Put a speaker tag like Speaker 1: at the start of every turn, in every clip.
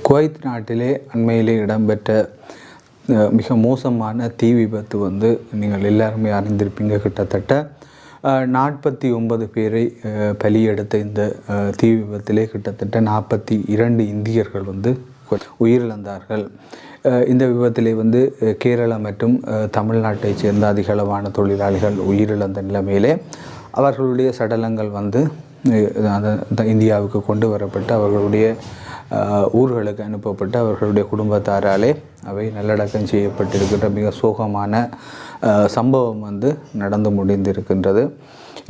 Speaker 1: Kuwait நாட்டிலே அண்மையிலே இடம்பெற்ற மிக மோசமான தீ விபத்து நீங்கள் எல்லாருமே அறிந்திருப்பீங்க. கிட்டத்தட்ட 49 பேரை பலியெடுத்த இந்த தீ விபத்திலே கிட்டத்தட்ட 42 இந்தியர்கள் உயிரிழந்தார்கள். இந்த விபத்திலே கேரளா மற்றும் தமிழ்நாட்டைச் சேர்ந்த அதிகளவான தொழிலாளிகள் உயிரிழந்த நிலைமையிலே அவர்களுடைய சடலங்கள் இந்தியாவுக்கு கொண்டு வரப்பட்டு அவர்களுடைய ஊர்களுக்கு அனுப்பப்பட்டு அவர்களுடைய குடும்பத்தாராலே அவை நல்லடக்கம் செய்யப்பட்டிருக்கின்ற மிக சோகமான சம்பவம் நடந்து முடிந்திருக்கின்றது.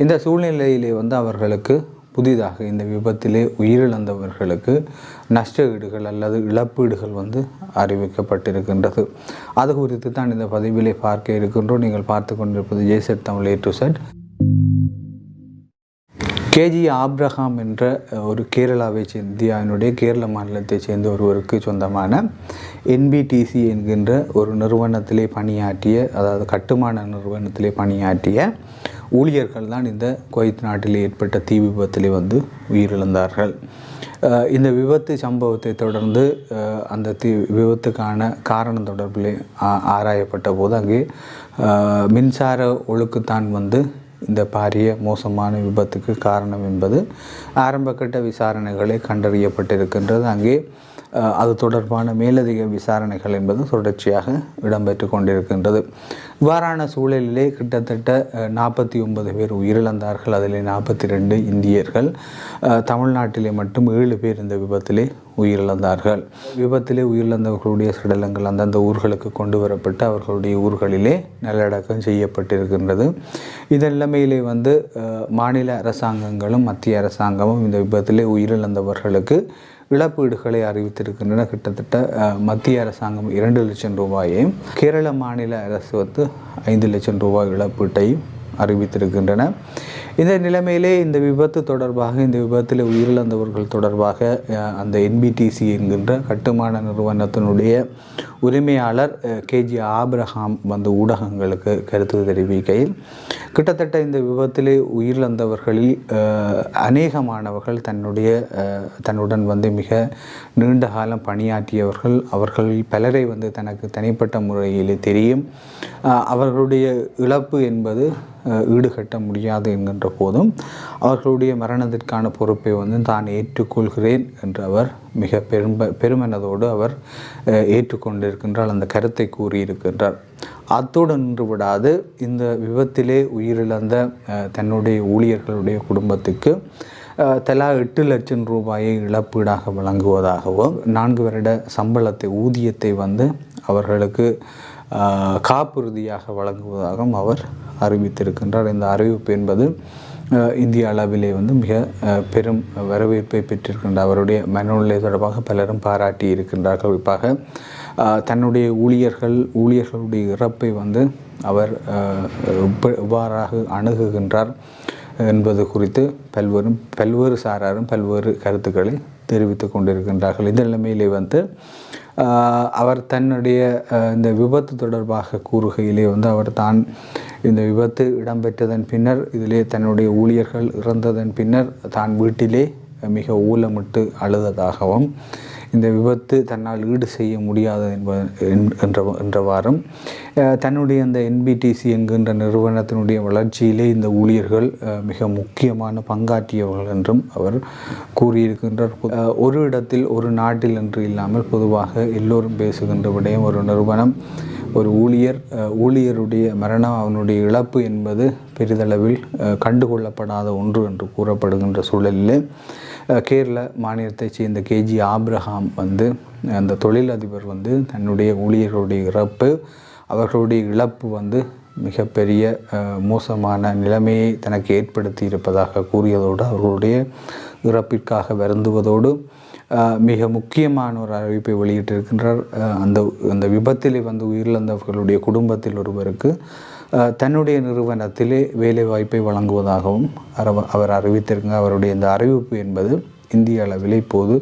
Speaker 1: இந்த சூழ்நிலையிலே அவர்களுக்கு புதிதாக இந்த விபத்திலே உயிரிழந்தவர்களுக்கு நஷ்ட ஈடுகள் அல்லது இழப்பீடுகள் அறிவிக்கப்பட்டிருக்கின்றது. அது குறித்து தான் இந்த பதிவிலே பார்க்க இருக்கின்றோம். நீங்கள் பார்த்து கொண்டிருப்பது ஜேசட் Tamil A to Z. KG Abraham என்ற ஒரு கேரளாவை சேர்ந்த இந்தியாவினுடைய கேரள மாநிலத்தைச் சேர்ந்த ஒருவருக்கு சொந்தமான NBTC என்கின்ற ஒரு நிறுவனத்திலே பணியாற்றிய, அதாவது கட்டுமான நிறுவனத்திலே பணியாற்றிய ஊழியர்கள் தான் இந்த குவைத் நாட்டில் ஏற்பட்ட தீ விபத்திலே உயிரிழந்தார்கள். இந்த விபத்து சம்பவத்தை தொடர்ந்து அந்த விபத்துக்கான காரணம் தொடர்பிலே ஆராயப்பட்ட போது அங்கே மின்சார ஒழுக்குத்தான் இந்த பாரிய மோசமான விபத்துக்கு காரணம் என்பது ஆரம்பகட்ட விசாரணைகளை கண்டறியப்பட்டிருக்கின்றது. அங்கே அது தொடர்பான மேலதிக விசாரணைகள் என்பது தொடர்ச்சியாக இடம்பெற்று கொண்டிருக்கின்றது. இவ்வாறான சூழலிலே கிட்டத்தட்ட 49 பேர் உயிரிழந்தார்கள். அதில் 42 இந்தியர்கள். தமிழ்நாட்டிலே மட்டும் 7 பேர் இந்த விபத்திலே உயிரிழந்தார்கள். விபத்திலே உயிரிழந்தவர்களுடைய சடலங்கள் அந்தந்த ஊர்களுக்கு கொண்டு வரப்பட்டு அவர்களுடைய ஊர்களிலே நல்லடக்கம் செய்யப்பட்டிருக்கின்றது. இதன் நிலைமையிலே மாநில அரசாங்கங்களும் மத்திய அரசாங்கமும் இந்த விபத்திலே உயிரிழந்தவர்களுக்கு இழப்பீடுகளை அறிவித்திருக்கின்றன. கிட்டத்தட்ட மத்திய அரசாங்கம் 2 லட்சம் ரூபாயையும் கேரள மாநில அரசு 5 லட்சம் ரூபாய் இழப்பீட்டையும் அறிவித்திருக்கின்றன. இந்த நிலைமையிலே இந்த விபத்து தொடர்பாக, இந்த விபத்தில் உயிரிழந்தவர்கள் தொடர்பாக அந்த NBTC என்கின்ற கட்டுமான நிறுவனத்தினுடைய உரிமையாளர் கேஜி ஆப்ரஹாம் ஊடகங்களுக்கு கருத்து தெரிவிக்கையில், கிட்டத்தட்ட இந்த விபத்திலே உயிரிழந்தவர்களில் அநேகமானவர்கள் தன்னுடன் மிக நீண்ட காலம் பணியாற்றியவர்கள். அவர்களில் பலரை தனக்கு தனிப்பட்ட முறையிலே தெரியும். அவர்களுடைய இழப்பு என்பது ஈடுகட்ட முடியாது என்கின்ற போதும் அவர்களுடைய மரணத்திற்கான பொறுப்பை தான் ஏற்றுக்கொள்கிறேன் என்று அவர் மிக பெருமனதோடு அவர் ஏற்றுக்கொண்டிருக்கின்றார். அந்த கருத்தை கூறியிருக்கின்றார். அத்தோடு நின்று விடாது, இந்த விபத்திலே உயிரிழந்த தன்னுடைய ஊழியர்களுடைய குடும்பத்துக்கு தலா 8 லட்சம் ரூபாயை இழப்பீடாக வழங்குவதாகவும் 4 வருட ஊதியத்தை அவர்களுக்கு காப்புறுதியாக வழங்குவதாகவும் அவர் அறிவித்திருக்கின்றார். இந்த அறிவிப்பு என்பது இந்திய அளவிலே மிக பெரும் வரவேற்பை பெற்றிருக்கின்றார். அவருடைய மனநிலை தொடர்பாக பலரும் பாராட்டி இருக்கின்றார்கள். குறிப்பாக தன்னுடைய ஊழியர்களுடைய இறப்பை அவர் எவ்வாறாக அணுகுகின்றார் என்பது குறித்து பல்வேறு சாராரும் பல்வேறு கருத்துக்களை தெரிவித்து கொண்டிருக்கின்றார்கள். இந்த நிலைமையிலே அவர் தன்னுடைய இந்த விபத்து தொடர்பாக கூறுகையிலே அவர் தான் இந்த விபத்து இடம்பெற்றதன் பின்னர், இதிலே தன்னுடைய ஊழியர்கள் இறந்ததன் பின்னர் தான் வீட்டிலே மிக ஊலமிட்டு அழுததாகவும், இந்த விபத்து தன்னால் ஈடு செய்ய முடியாது என்றவாறும் தன்னுடைய அந்த NBTC என்கின்ற நிறுவனத்தினுடைய வளர்ச்சியிலே இந்த ஊழியர்கள் மிக முக்கியமான பங்காற்றியவர்கள் என்றும் அவர் கூறியிருக்கின்றார். ஒரு இடத்தில் ஒரு நாட்டில் என்று இல்லாமல் பொதுவாக எல்லோரும் பேசுகின்ற விடயம், ஒரு நிறுவனம், ஒரு ஊழியருடைய மரணம், அவனுடைய இழப்பு என்பது பெரிதளவில் கண்டுகொள்ளப்படாத ஒன்று என்று கூறப்படுகின்ற சூழலில் கேரள மாநிலத்தைச் சேர்ந்த கேஜி ஆப்ரஹாம் அந்த தொழிலதிபர் தன்னுடைய ஊழியர்களுடைய அவர்களுடைய இழப்பு மிகப்பெரிய மோசமான நிலைமையை தனக்கு ஏற்படுத்தி இருப்பதாக கூறியதோடு அவர்களுடைய இறப்பிற்காக வருந்துவதோடு மிக முக்கியமான ஒரு அறிவிப்பை வெளியிட்டிருக்கின்றார். அந்த விபத்திலே உயிரிழந்தவர்களுடைய குடும்பத்தில் ஒருவருக்கு தன்னுடைய நிறுவனத்திலே வேலை வாய்ப்பை வழங்குவதாகவும் அவர் அறிவித்திருக்கிறார். அவருடைய இந்த அறிவிப்பு என்பது இந்திய அளவில் இப்போது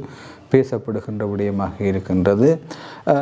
Speaker 1: பேசப்படுகின்ற விடயமாக இருக்கின்றது.